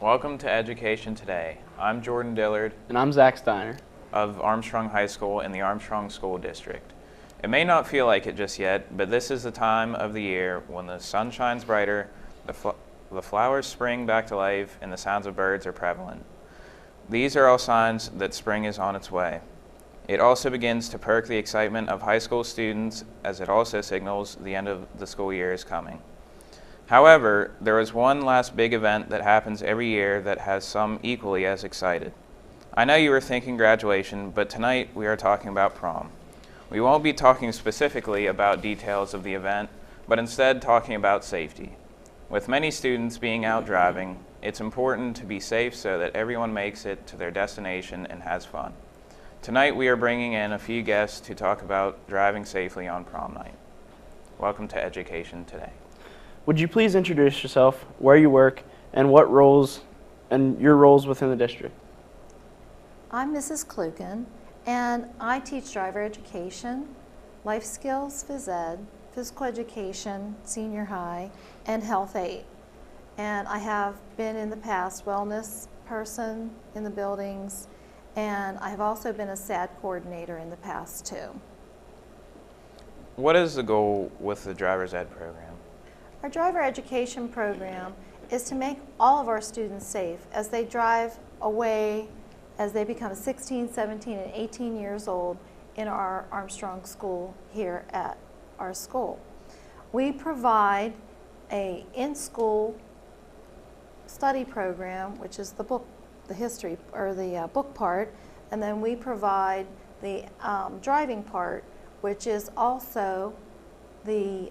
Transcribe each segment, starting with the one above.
Welcome to Education Today. I'm Jordan Dillard And I'm Zach Steiner. of Armstrong High School in the Armstrong School District. It may not feel like it just yet, but this is the time of the year when the sun shines brighter, the flowers spring back to life, and the sounds of birds are prevalent. These are all signs that spring is on its way. It also begins to perk the excitement of high school students, as it also signals the end of the school year is coming. However, there is one last big event that happens every year that has some equally as excited. I know you were thinking graduation, but tonight we are talking about prom. We won't be talking specifically about details of the event, but instead talking about safety. With many students being out driving, it's important to be safe so that everyone makes it to their destination and has fun. Tonight we are bringing in a few guests to talk about driving safely on prom night. Welcome to Education Today. Would you please introduce yourself, where you work, and what roles and your roles within the district? I'm Mrs. Kluken, and I teach driver education, life skills, phys ed, physical education, senior high, and health aid. And I have been in the past wellness person in the buildings, and I have also been a SAD coordinator in the past too. What is the goal with the driver's ed program? Our driver education program is to make all of our students safe as they drive away, as they become 16, 17, and 18 years old in our Armstrong School here at our school. We provide a in-school study program, which is the book, the history, or the book part, and then we provide the driving part, which is also the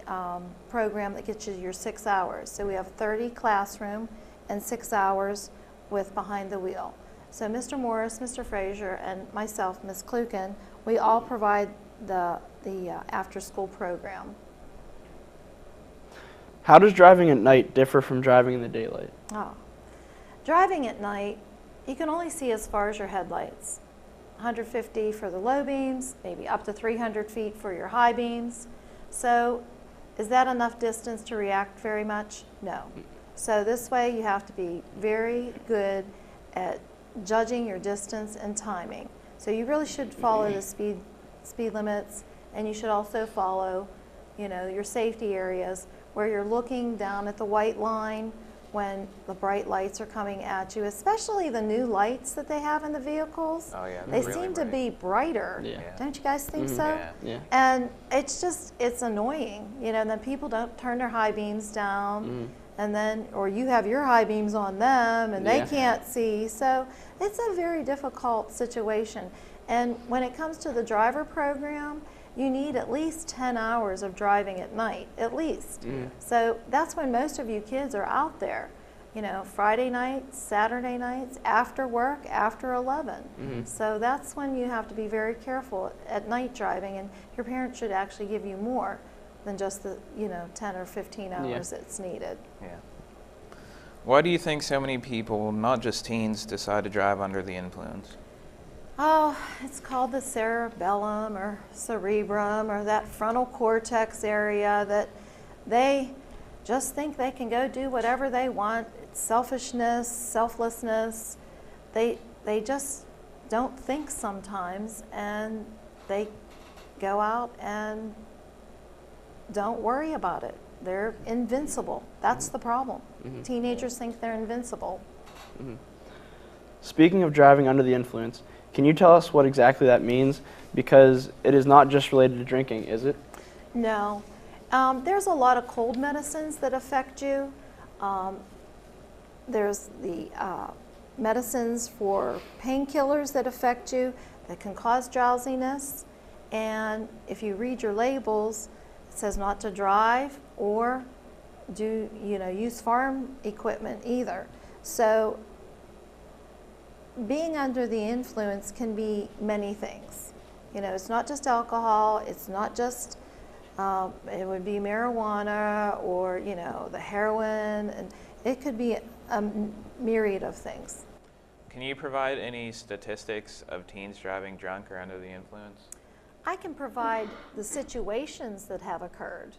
program that gets you your 6 hours. So we have 30 classroom and 6 hours with behind the wheel. So Mr. Morris, Mr. Frazier, and myself, Ms. Kluken, we all provide the after-school program. How does driving at night differ from driving in the daylight? Driving at night, you can only see as far as your headlights. 150 for the low beams, maybe up to 300 feet for your high beams. So is that enough distance to react very much? No. So this way you have to be very good at judging your distance and timing. So you really should follow the speed limits, and you should also follow, your safety areas where you're looking down at the white line when the bright lights are coming at you, especially the new lights that they have in the vehicles. Oh yeah, they really seem bright. to be brighter. Yeah. Don't you guys think so? Yeah. Yeah. And it's annoying, and then people don't turn their high beams down, and then, or you have your high beams on them and they can't see. So it's a very difficult situation. And when it comes to the driver program, you need at least 10 hours of driving at night, at least. So that's when most of you kids are out there, Friday nights, Saturday nights, after work, after 11. So that's when you have to be very careful at night driving, and your parents should actually give you more than just the 10 or 15 hours that's needed. Yeah. Why do you think so many people, not just teens, decide to drive under the influence? Oh, it's called the cerebellum or cerebrum, or that frontal cortex area, that they just think they can go do whatever they want. It's selfishness, selflessness. They just don't think sometimes, and they go out and don't worry about it. They're invincible. That's the problem. Teenagers think they're invincible. Speaking of driving under the influence, can you tell us what exactly that means? Because it is not just related to drinking, is it? No. There's a lot of cold medicines that affect you. There's the medicines for painkillers that affect you that can cause drowsiness. And if you read your labels, it says not to drive or use farm equipment either. So being under the influence can be many things. It's not just alcohol, it's not just, it would be marijuana or, the heroin, and it could be a myriad of things. Can you provide any statistics of teens driving drunk or under the influence? I can provide the situations that have occurred,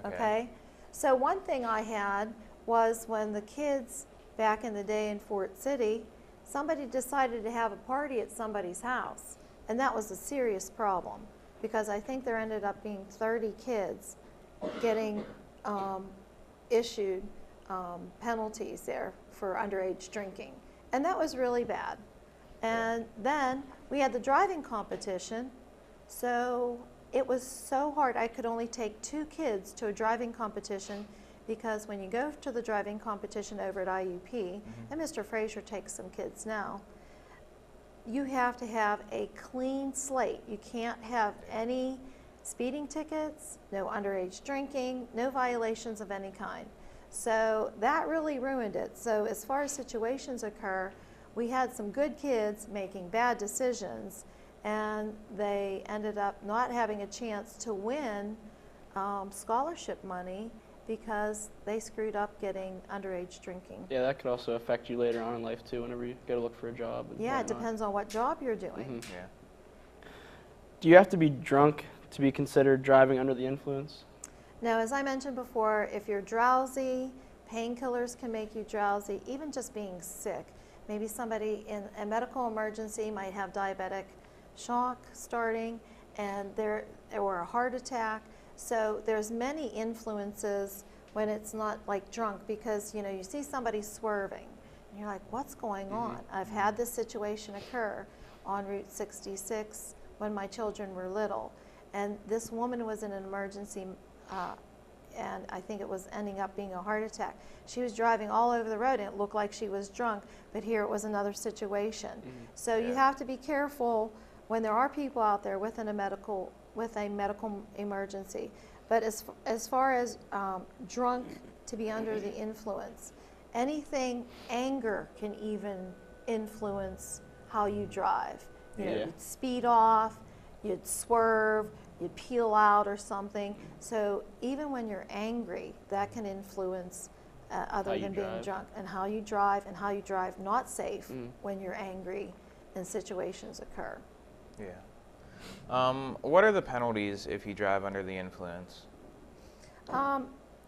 okay? So one thing I had was when the kids back in the day in Fort City, somebody decided to have a party at somebody's house. And that was a serious problem, because I think there ended up being 30 kids getting issued penalties there for underage drinking. And that was really bad. And then we had the driving competition, so it was so hard. I could only take 2 kids to a driving competition, because when you go to the driving competition over at IUP, and Mr. Frazier takes some kids now, you have to have a clean slate. You can't have any speeding tickets, no underage drinking, no violations of any kind. So that really ruined it. So as far as situations occur, we had some good kids making bad decisions, and they ended up not having a chance to win scholarship money because they screwed up getting underage drinking. Yeah, that could also affect you later on in life too, whenever you go to look for a job. And Yeah, it whatnot. depends on what job you're doing. Yeah. Do you have to be drunk to be considered driving under the influence? Now, as I mentioned before, if you're drowsy, painkillers can make you drowsy, even just being sick. Maybe somebody in a medical emergency might have diabetic shock starting, or a heart attack. So there's many influences when it's not like drunk, because you see somebody swerving and you're like, what's going on? I've had this situation occur on Route 66 when my children were little, and this woman was in an emergency, and I think it was ending up being a heart attack. She was driving all over the road and it looked like she was drunk, but here it was another situation. So you have to be careful when there are people out there with a medical emergency. But as far as drunk to be under the influence, anything, anger can even influence how you drive. You'd speed off, you'd swerve, you'd peel out or something. So even when you're angry, that can influence other than being drunk, and how you drive not safe when you're angry and situations occur. Yeah. What are the penalties if you drive under the influence?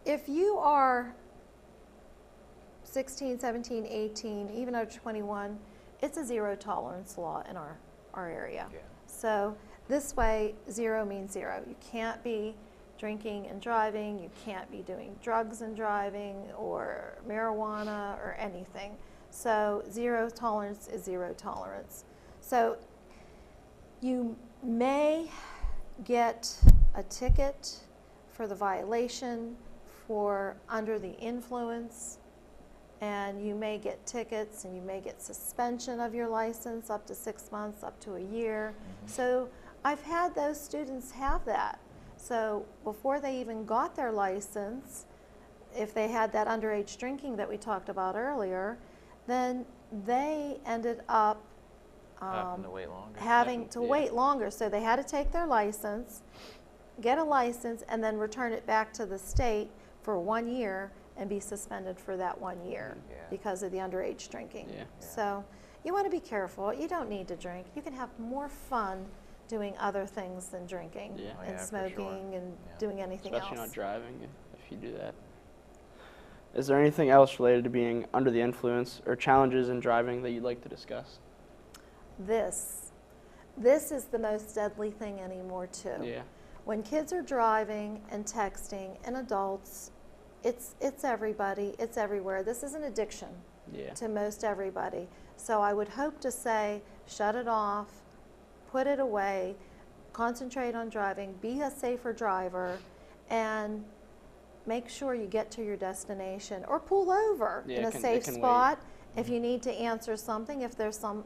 If you are 16, 17, 18, even over 21, it's a zero tolerance law in our area. Yeah. So this way, 0 means 0. You can't be drinking and driving, you can't be doing drugs and driving, or marijuana or anything. So zero tolerance is zero tolerance. So you may get a ticket for the violation for under the influence, and you may get tickets, and you may get suspension of your license up to 6 months, up to a year. So I've had those students have that. So before they even got their license, if they had that underage drinking that we talked about earlier, then they ended up Having to wait longer. having to wait longer. So they had to take their license, get a license, and then return it back to the state for 1 year and be suspended for that 1 year because of the underage drinking. So you want to be careful. You don't need to drink. You can have more fun doing other things than drinking and smoking and doing anything else. Especially not driving if you do that. Is there anything else related to being under the influence or challenges in driving that you'd like to discuss? This is the most deadly thing anymore too. Yeah. When kids are driving and texting, and adults, it's everybody, it's everywhere. This is an addiction to most everybody. So I would hope to say, shut it off, put it away, concentrate on driving, be a safer driver, and make sure you get to your destination, or pull over in a safe spot if you need to answer something, if there's some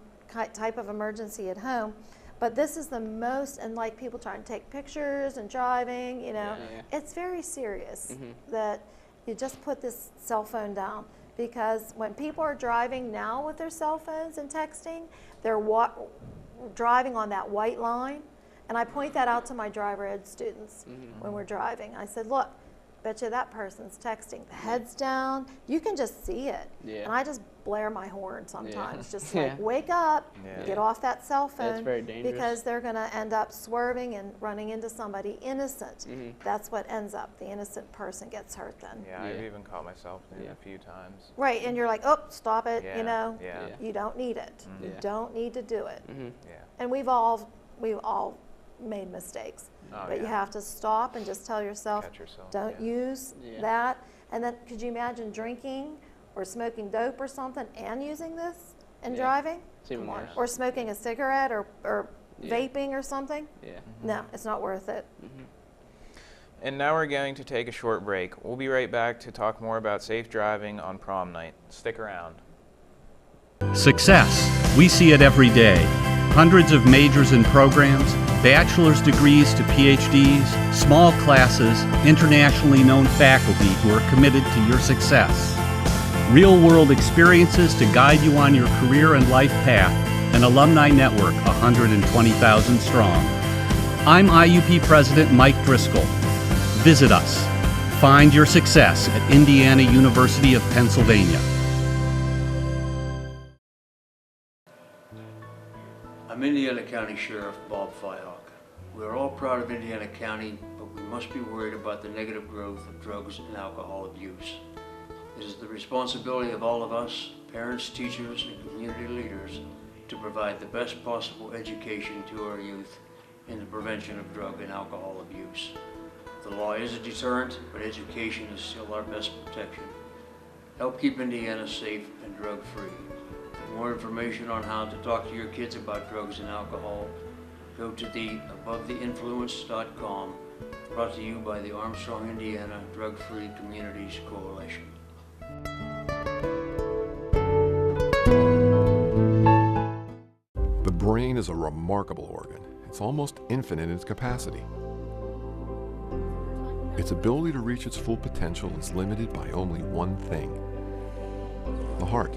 type of emergency at home. But this is the most, and like people trying to take pictures and driving, it's very serious that you just put this cell phone down. Because when people are driving now with their cell phones and texting, they're driving on that white line. And I point that out to my driver ed students when we're driving. I said, look, bet you that person's texting. The head's down. You can just see it. Yeah. And I just blare my horn sometimes, just Yeah. like, wake up, Yeah. get off that cell phone. That's very dangerous. Because they're going to end up swerving and running into somebody innocent. Mhm. That's what ends up. The innocent person gets hurt then. Yeah, I've Yeah. even caught myself doing it Yeah. a few times. Right, and you're like, oh, stop it, Yeah, you know. yeah. You don't need it. You Yeah. don't need to do it. Mhm. Yeah. And we've all made mistakes. Oh, But you yeah. have to stop and just tell yourself, Catch yourself, don't yeah. use Yeah. that. And then could you imagine drinking or smoking dope or something and using this and Yeah. driving? It's even Come on. worse. Or smoking a cigarette or Yeah. vaping or something? Yeah. No, it's not worth it. And now we're going to take a short break. We'll be right back to talk more about safe driving on prom night. Stick around. Success. We see it every day. Hundreds of majors and programs, bachelor's degrees to PhDs, small classes, internationally known faculty who are committed to your success. Real-world experiences to guide you on your career and life path. An alumni network 120,000 strong. I'm IUP President Mike Driscoll. Visit us. Find your success at Indiana University of Pennsylvania. I'm Indiana County Sheriff Bob Fyhawk. We are all proud of Indiana County, but we must be worried about the negative growth of drugs and alcohol abuse. It is the responsibility of all of us, parents, teachers, and community leaders, to provide the best possible education to our youth in the prevention of drug and alcohol abuse. The law is a deterrent, but education is still our best protection. Help keep Indiana safe and drug-free. For more information on how to talk to your kids about drugs and alcohol, go to the abovetheinfluence.com, brought to you by the Armstrong, Indiana Drug-Free Communities Coalition. The brain is a remarkable organ. It's almost infinite in its capacity. Its ability to reach its full potential is limited by only one thing: the heart.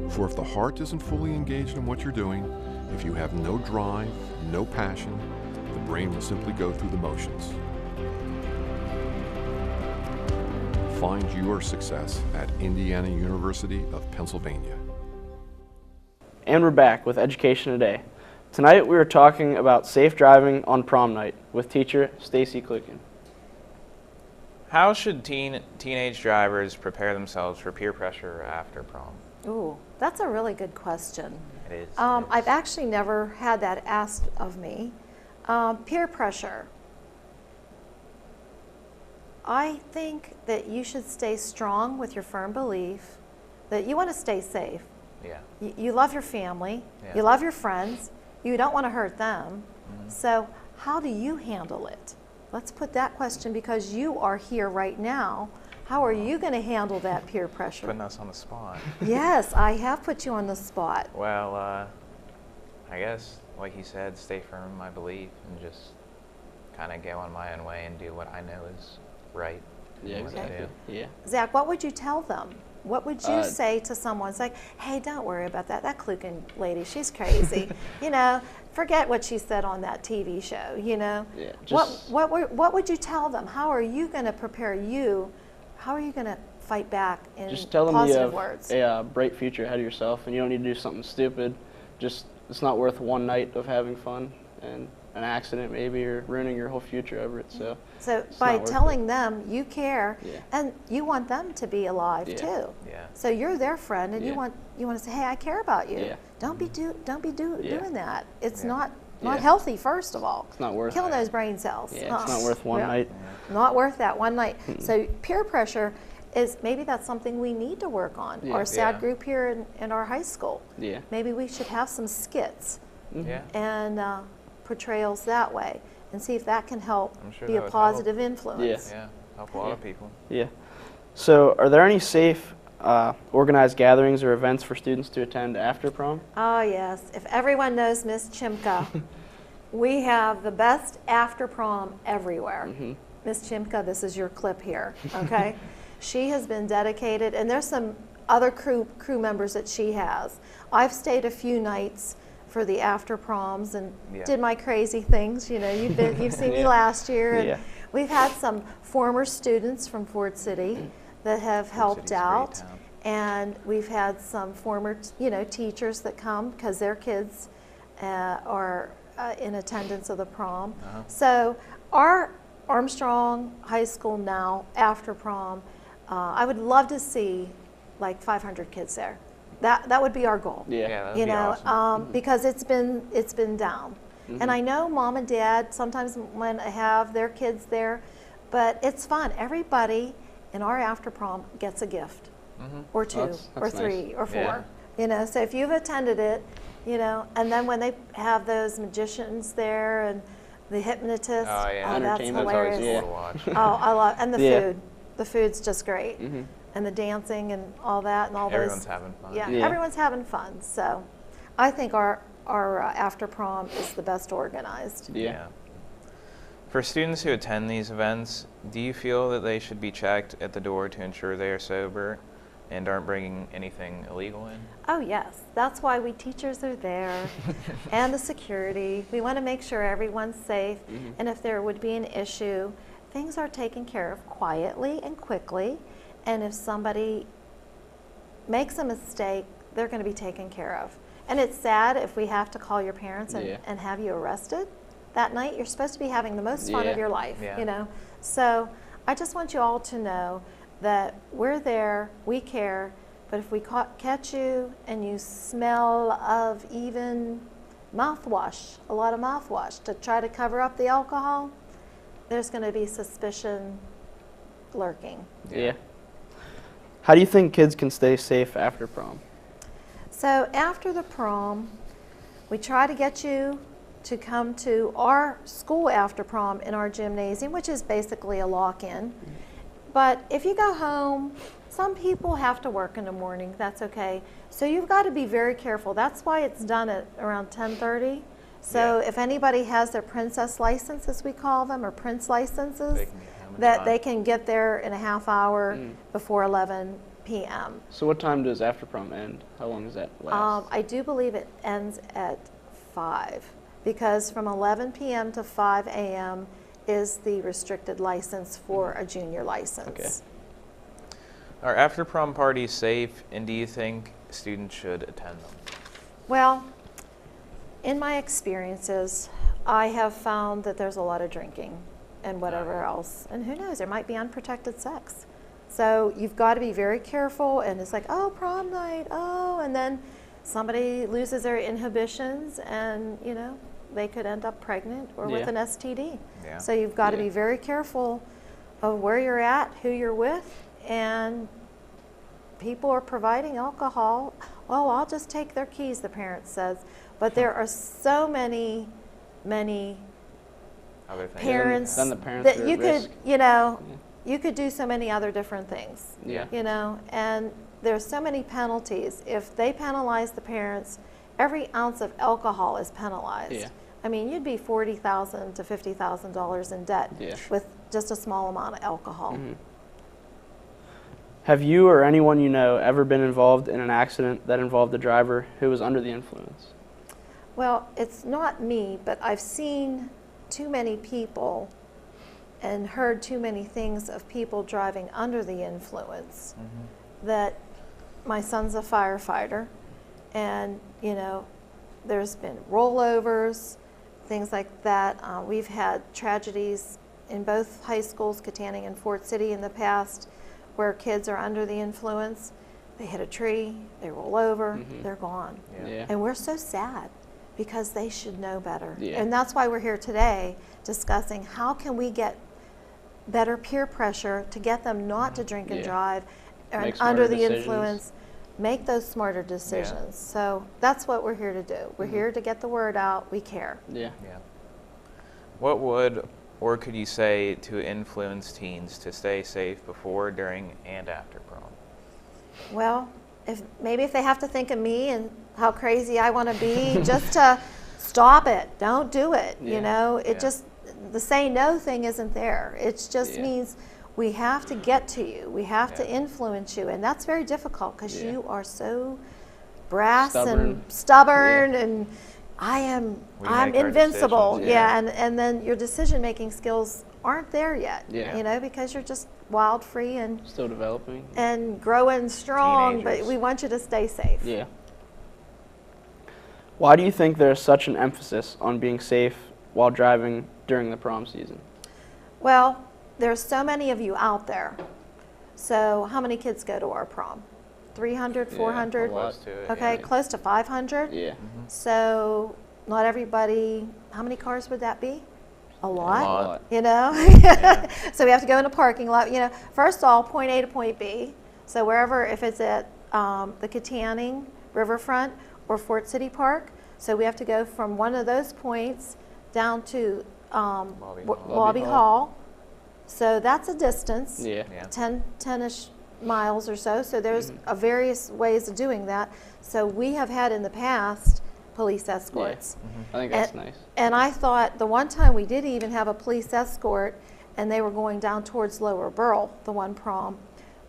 For if the heart isn't fully engaged in what you're doing, if you have no drive, no passion, the brain will simply go through the motions. Find your success at Indiana University of Pennsylvania. And we're back with Education Today. Tonight we were talking about safe driving on prom night with teacher Stacy Clicken. How should teenage drivers prepare themselves for peer pressure after prom? Ooh, that's a really good question. It is. I've actually never had that asked of me. Peer pressure. I think that you should stay strong with your firm belief that you want to stay safe. Yeah. You love your family, Yeah. you love your friends, you don't want to hurt them. So how do you handle it? Let's put that question, because you are here right now. How are you going to handle that peer pressure? Putting us on the spot. Yes, I have put you on the spot. Well, I guess, like you said, stay firm in my belief and just kind of go on my own way and do what I know is right. Yeah, and what to exactly. do. Yeah. Zach, what would you tell them? What would you say to someone? It's like, hey, don't worry about that. That Kluken lady, she's crazy. You know, forget what she said on that TV show, you know? Yeah, What would you tell them? How are you going to prepare you? How are you going to fight back in Just tell them you positive have words? a bright future ahead of yourself, and you don't need to do something stupid. Just, it's not worth one night of having fun and an accident maybe, or ruining your whole future over it. So it's by not worth telling them you care, Yeah. and you want them to be alive Yeah. too. Yeah. So you're their friend, and you Yeah. want to say, hey, I care about you. Yeah. Don't be Yeah. doing that. It's Yeah. not Yeah. healthy. First of all, it's not worth killing it. those brain cells. Yeah, it's not worth one Yeah. night. Not worth that one night. So peer pressure is, maybe that's something we need to work on. Yeah. Our SAD Yeah. group here in our high school. Yeah. Maybe we should have some skits Yeah. and portrayals that way, and see if that can help I'm sure be that a would positive Yeah. influence. Yeah. Help a lot of people. Yeah. So are there any safe organized gatherings or events for students to attend after prom? Oh yes, if everyone knows Miss Chimka, we have the best after prom everywhere. Miss Chimka, this is your clip here, okay? She has been dedicated, and there's some other crew members that she has. I've stayed a few nights for the after proms and Yeah. did my crazy things. You know, you've seen me Yeah. last year, and Yeah. We've had some former students from Ford City that have helped City's a great out, town. and we've had some former, teachers that come because their kids are in attendance of the prom. So our Armstrong High School now, after prom, I would love to see like 500 kids there. That would be our goal. Yeah. Yeah, that'd be awesome. Because it's been down. And I know mom and dad sometimes when I have their kids there, but it's fun. Everybody in our after prom gets a gift, or two, That's or three, nice. or four. Yeah. So if you've attended it, and then when they have those magicians there and the hypnotists, Oh, yeah. that's Entertainment's always- hilarious. yeah. Cool to watch. Oh, I love, and the Yeah. food. The food's just great. And the dancing and all that and all Everyone's those. having fun. Yeah, Yeah. everyone's having fun. So I think our after prom is the best organized. Yeah. For students who attend these events, do you feel that they should be checked at the door to ensure they are sober and aren't bringing anything illegal in? Oh yes, that's why we teachers are there, and the security. We want to make sure everyone's safe, and if there would be an issue, things are taken care of quietly and quickly, and if somebody makes a mistake, they're going to be taken care of. And it's sad if we have to call your parents and have you arrested that night. You're supposed to be having the most fun of Yeah. your life, Yeah. So I just want you all to know that we're there, we care, but if we catch you and you smell of even mouthwash, a lot of mouthwash, to try to cover up the alcohol, there's going to be suspicion lurking. Yeah. How do you think kids can stay safe after prom? So after the prom, we try to get you to come to our school after prom in our gymnasium, which is basically a lock-in. But if you go home, some people have to work in the morning. That's okay. So you've got to be very careful. That's why it's done at around 10:30. So if anybody has their princess license, as we call them, or prince licenses, They can get home in that time. they can get there in a half hour before 11 p.m. So what time does after prom end? How long does that last? I do believe it ends at 5, because from 11 p.m. to 5 a.m. is the restricted license for a junior license. Okay. Are after prom parties safe, and do you think students should attend them? Well, in my experiences, I have found that there's a lot of drinking and whatever else. And who knows, there might be unprotected sex. So you've got to be very careful, and it's like, oh, prom night, oh, and then somebody loses their inhibitions and, they could end up pregnant or with Yeah. an STD. Yeah. So you've got to Yeah. be very careful of where you're at, who you're with, and people are providing alcohol. Oh, I'll just take their keys, the parent says. But there are so many Other things? parents Then the parents that are you at could, risk. you could do so many other different things. Yeah. And there's so many penalties. If they penalize the parents, every ounce of alcohol is penalized. Yeah. I mean, you'd be $40,000 to $50,000 in debt Yeah. with just a small amount of alcohol. Have you or anyone you know ever been involved in an accident that involved a driver who was under the influence? Well, it's not me, but I've seen too many people and heard too many things of people driving under the influence. That my son's a firefighter, and there's been rollovers, things like that. We've had tragedies in both high schools, Katanning and Fort City, in the past, where kids are under the influence. They hit a tree, they roll over, they're gone. Yeah. And we're so sad because they should know better. Yeah. And that's why we're here today discussing how can we get better peer pressure to get them not to drink and Yeah. drive and Make smarter under the decisions. influence, make those smarter decisions. So that's what we're here to do. We're here to get the word out. We care. Yeah. Yeah. What would or could you say to influence teens to stay safe before, during, and after prom? Well, if they have to think of me and how crazy I want to be, just to stop it. Don't do it. Yeah. It just, the say no thing isn't there. It just Yeah. means we have to get to you. We have to Yeah. influence you. And that's very difficult because Yeah. you are so brass Stubborn. and stubborn and I'm We make our invincible. decisions, Yeah, and then your decision-making skills aren't there yet. Yeah. You know, because you're just wild, free, and Still developing. growing strong. Teenagers. But we want you to stay safe. Yeah. Why do you think there's such an emphasis on being safe while driving during the prom season? Well, there's so many of you out there. So how many kids go to our prom? 300, 400? a lot. Close to it, Okay, yeah. close to 500? Yeah. So not everybody, how many cars would that be? A lot. lot. You know? Yeah. So we have to go in a parking lot. You know, first of all, point A to point B. So wherever, if it's at the Katanning Riverfront or Fort City Park, so we have to go from one of those points down to Lobby Hall. Lobby Hall. So that's a distance. Yeah. Yeah. 10-ish miles or so. So there's a various ways of doing that. So we have had in the past police escorts. I think that's nice. And I thought the one time we did even have a police escort and they were going down towards Lower Burl, the one prom,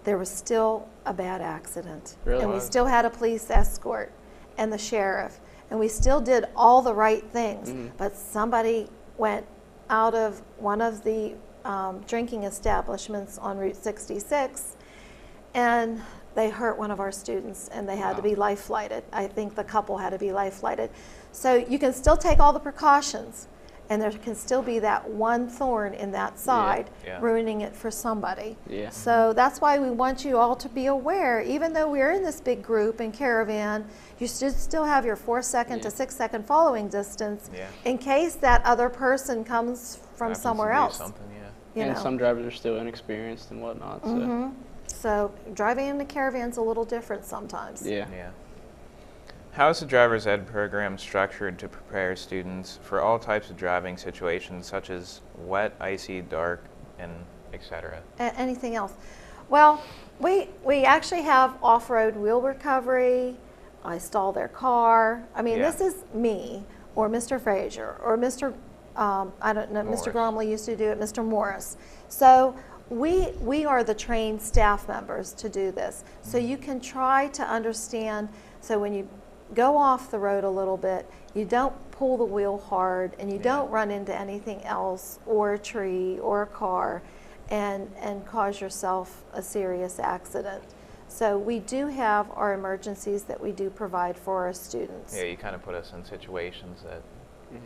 there was still a bad accident. Really? And we still had a police escort and the sheriff. And we still did all the right things. But somebody went out of one of the drinking establishments on Route 66 and they hurt one of our students and they had to be life flighted. I think the couple had to be life flighted. So you can still take all the precautions and there can still be that one thorn in that side Yeah. ruining it for somebody. Yeah. So that's why we want you all to be aware, even though we're in this big group and caravan, you should still have your 4-second to 6-second following distance Yeah. in case that other person comes from Happens to somewhere be else. something, yeah. You And know. some drivers are still inexperienced and whatnot. So. So driving in the caravan's a little different sometimes. Yeah. Yeah. How is the driver's ed program structured to prepare students for all types of driving situations such as wet, icy, dark, and etc.? Anything else? Well, we actually have off-road wheel recovery. I stall their car. I mean, Yeah. this is me or Mr. Frazier or Mr. I don't know, Morris. Mr. Gromley used to do it, Mr. Morris. So we are the trained staff members to do this. So you can try to understand, so when you go off the road a little bit, you don't pull the wheel hard and you don't run into anything else or a tree or a car and cause yourself a serious accident. So we do have our emergencies that we do provide for our students. Yeah, you kind of put us in situations that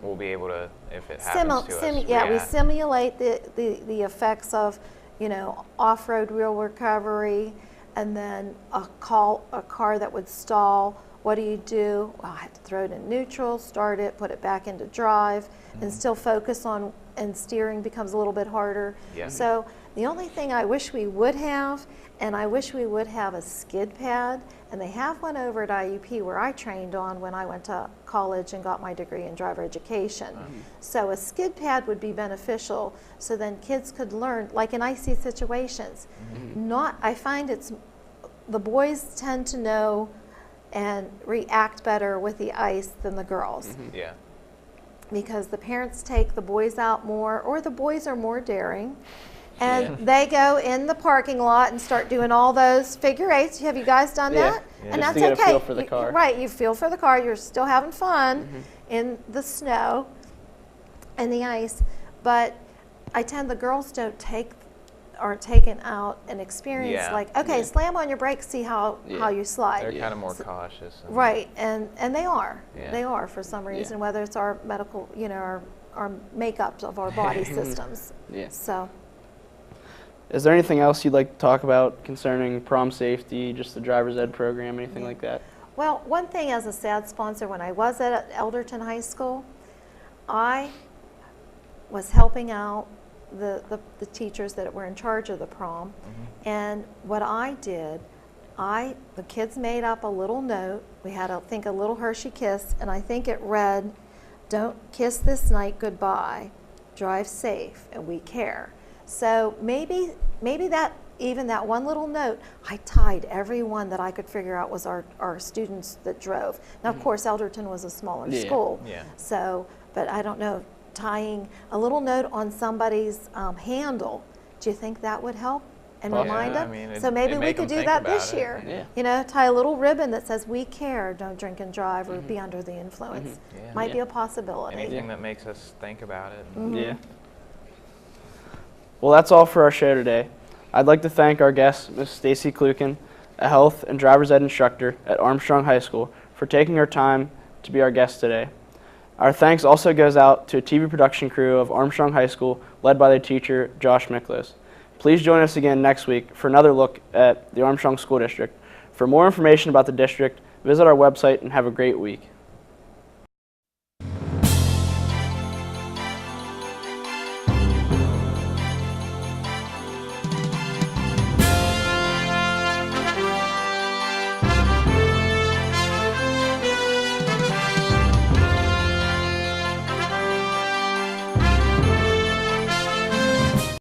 we'll be able to, if it happens to us, Yeah, we react. simulate the effects of, you know, off-road wheel recovery, and then a car that would stall. What do? Well, I have to throw it in neutral, start it, put it back into drive, and still focus on, and steering becomes a little bit harder. Yeah. So the only thing I wish we would have, and I wish we would have a skid pad, and they have one over at IUP where I trained on when I went to college and got my degree in driver education. So a skid pad would be beneficial, so then kids could learn, like in icy situations. I find the boys tend to know and react better with the ice than the girls. Yeah. Because the parents take the boys out more, or the boys are more daring, and they go in the parking lot and start doing all those figure eights. Have you guys done Yeah. that? Yeah. And Just that's to get a okay. feel for the car. Right, you feel for the car. You're still having fun in the snow and the ice, but I tend the girls aren't taken out and experience Yeah. like, okay, slam on your brakes, see how you slide. They're kind of more cautious. and- Right, and they are. Yeah. They are for some reason, whether it's our medical, you know, our makeup of our body systems. Yeah. So, Is there anything else you'd like to talk about concerning prom safety, just the driver's ed program, anything like that? well, one thing as a SAD sponsor, when I was at Elderton High School, I was helping out the teachers that were in charge of the prom. And what I did, the kids made up a little note. We had, I think, a little Hershey kiss, and I think it read, "Don't kiss this night goodbye. Drive safe, and we care." So maybe that, even that one little note, I tied everyone that I could figure out was our students that drove. Now, of course, Elderton was a smaller school. Yeah. So, but I don't know, tying a little note on somebody's handle, do you think that would help? and Awesome. remind Yeah, I them. mean, So maybe it'd we make could 'em do think that about this it. year. Yeah. You know, tie a little ribbon that says "We care, don't drink and drive, or be under the influence." Yeah. Might be Yeah. a possibility. Anything that makes us think about it. Yeah. Well, that's all for our show today. I'd like to thank our guest, Ms. Stacy Klukin, a health and driver's ed instructor at Armstrong High School, for taking her time to be our guest today. Our thanks also goes out to a TV production crew of Armstrong High School, led by their teacher, Josh Miklos. Please join us again next week for another look at the Armstrong School District. For more information about the district, visit our website and have a great week.